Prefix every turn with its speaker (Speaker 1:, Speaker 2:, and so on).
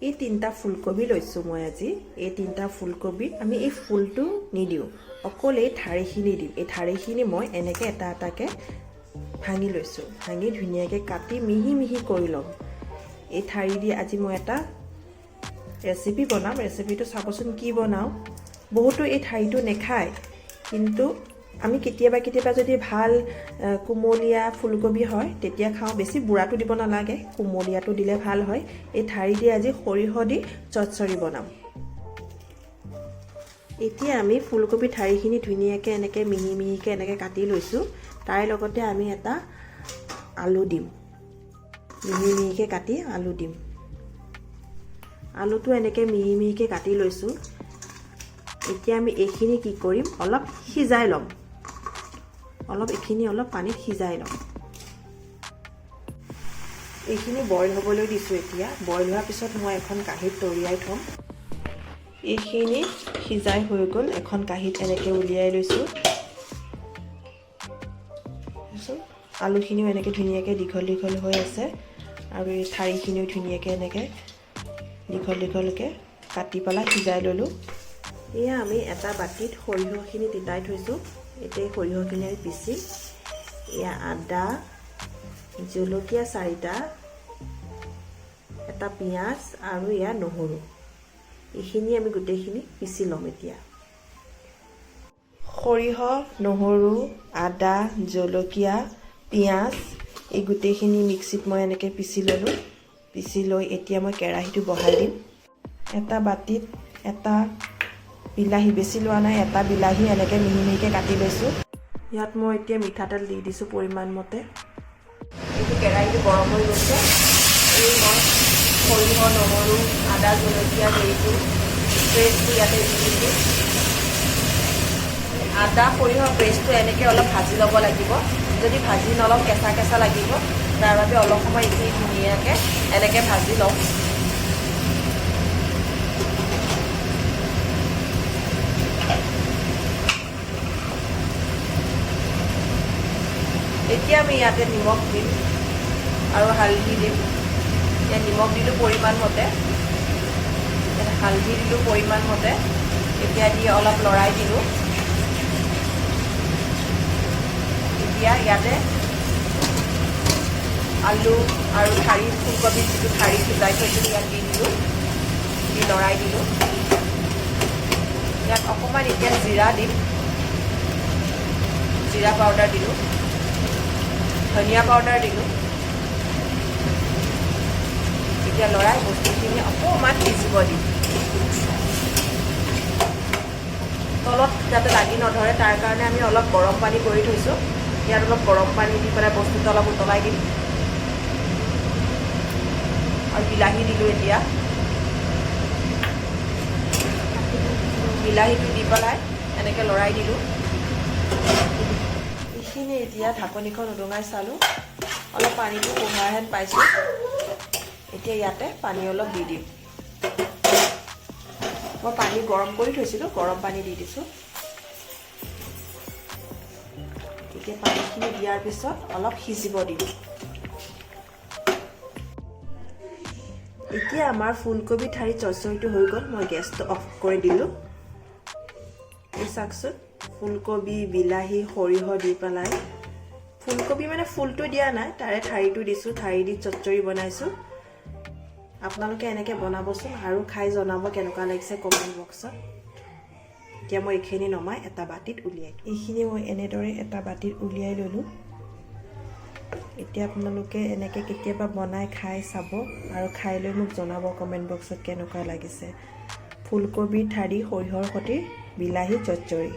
Speaker 1: এই তিনটা ফুলকবি লৈছোঁ মই আজি। এই তিনটা ফুলকবি আমি এই ফুলটো নিদিওঁ, অকল এই ঠাৰিখিনি দিম। এই ঠাৰিখিনি মই এনেকৈ এটা এটাকৈ ভাঙি লৈছোঁ, ভাঙি ধুনীয়াকৈ কাটি মিহি মিহি কৰি ল'ম। এই ঠাৰি দি আজি মই এটা ৰেচিপি বনাম। ৰেচিপিটো চাবচোন কি বনাওঁ। বহুতো এই ঠাৰিটো নেখায়, কিন্তু আমি কেতিয়াবা কেতিয়াবা যদি ভাল কোমলীয়া ফুলকবি হয় তেতিয়া খাওঁ। বেছি বুঢ়াটো দিব নালাগে, কোমলীয়াটো দিলে ভাল হয়। এই ঠাৰি দি আজি সৰিয়হ দি চচ্চড়ি বনাম। এতিয়া আমি ফুলকবি ঠাৰিখিনি ধুনীয়াকৈ এনেকৈ মিহি মিহিকৈ এনেকৈ কাটি লৈছোঁ। তাৰ লগতে আমি এটা আলু দিম, মিহি মিহিকৈ কাটি আলু দিম। আলুটো এনেকৈ মিহি মিহিকৈ কাটি লৈছোঁ। এতিয়া আমি এইখিনি কি কৰিম, অলপ সিজাই ল'ম। এইখিনি অলপ পানীত সিজাই ল'ম। এইখিনি বইল হ'বলৈ দিছোঁ। এতিয়া বইল হোৱাৰ পিছত মই এখন কাঁহীত তৰিয়াই থ'ম। এইখিনি সিজাই হৈ গ'ল, এখন কাঁহীত এনেকৈ উলিয়াই লৈছোঁ। আলুখিনিও এনেকৈ ধুনীয়াকৈ দীঘল দীঘল হৈ আছে, আৰু এই ঠাৰিখিনিও ধুনীয়াকৈ এনেকৈ দীঘল দীঘলকৈ কাটি পেলাই সিজাই ল'লোঁ। এয়া আমি এটা বাতিত সৰিয়হখিনি তিতাই থৈছোঁ। এতিয়া সৰিয়হখিনি আমি পিচি, এয়া আদা, জলকীয়া 4টা, এটা পিঁয়াজ আৰু এয়া নহৰু, এইখিনি আমি গোটেইখিনি পিচি ল'ম। এতিয়া সৰিয়হ, নহৰু, আদা, জলকীয়া, পিঁয়াজ এই গোটেইখিনি মিক্সিত মই এনেকৈ পিচি ল'লোঁ। পিচি লৈ এতিয়া মই কেৰাহীটো বহাই দিম। এটা বাতিত এটা বিলাহী, বেছি লোৱা নাই, এটা বিলাহী এনেকৈ মিহি মিহিকৈ কাটি লৈছোঁ। ইয়াত মই এতিয়া মিঠাতেল দি দিছোঁ পৰিমাণ মতে। এইটো কেৰাহীটো গৰম হৈ গৈছে। এই মই সৰিয়হ, নহৰু, আদা, জলকীয়া হেৰিটো পেষ্টটো ইয়াতে দি দিছোঁ। আদা সৰিয়হৰ পেষ্টটো এনেকৈ অলপ ভাজি ল'ব লাগিব। যদি ভাজি নলওঁ কেঁচা কেঁচা লাগিব, তাৰ বাবে অলপ সময় এইখিনি ধুনীয়াকৈ এনেকৈ ভাজি লওঁ। এতিয়া আমি ইয়াতে নিমখ দিম আৰু হালধি দিম। ইয়াত নিমখ দিলোঁ পৰিমাণ মতে, ইয়াত হালধি দিলোঁ পৰিমাণ মতে। এতিয়া দি অলপ লৰাই দিলোঁ। এতিয়া ইয়াতে আলু আৰু ফুলকবি যিটো ঠাৰি সিজাই থৈছিলোঁ ইয়াত দি দিলোঁ, দি লৰাই দিলোঁ। ইয়াত অকণমান এতিয়া জিৰা দিম, জিৰা পাউডাৰ দিলোঁ, ধনিয়া পাউডাৰ দিলোঁ। এতিয়া লৰাই বস্তুখিনি অকণমান সিজিব দিম। তলত যাতে লাগি নধৰে তাৰ কাৰণে আমি অলপ গৰম পানী কৰি থৈছোঁ। ইয়াত অলপ গৰম পানী দি পেলাই বস্তুটো অলপ উতলাই দিম। আৰু বিলাহী দিলোঁ। এতিয়া বিলাহীটো দি পেলাই এনেকৈ লৰাই দিলোঁ। এইখিনি এতিয়া ঢাকনিখন উদঙাই চালোঁ, অলপ পানীটো কোমোৰাহেন পাইছোঁ। এতিয়া ইয়াতে পানী অলপ দি দিম। মই পানী গৰম কৰি থৈছিলোঁ, গৰম পানী দি দিছোঁ। এতিয়া পানীখিনি দিয়াৰ পিছত অলপ সিজিব দিম। এতিয়া আমাৰ ফুলকবি ঠাৰি চচ্চড়িটো হৈ গ'ল। মই গেছটো অফ কৰি দিলোঁ। এই চাওকচোন, ফুলকবি, বিলাহী, সৰিয়হ দি পেলাই, ফুলকবি মানে ফুলটো দিয়া নাই, তাৰে ঠাৰিটো দিছোঁ। ঠাৰি দি চচ্চড়ি বনাইছোঁ। আপোনালোকে এনেকৈ বনাবচোন আৰু খাই জনাব কেনেকুৱা লাগিছে কমেণ্ট বক্সত। এতিয়া মই এইখিনি নমাই এটা বাতিত উলিয়াই, এইখিনি মই এনেদৰে এটা বাতিত উলিয়াই ল'লোঁ। এতিয়া আপোনালোকে এনেকৈ কেতিয়াবা বনাই খাই চাব আৰু খাই লৈ মোক জনাব কমেণ্ট বক্সত কেনেকুৱা লাগিছে। ফুলকবি ঠাৰি সৰিয়হৰ সৈতে বিলাহী চচ্চড়ি।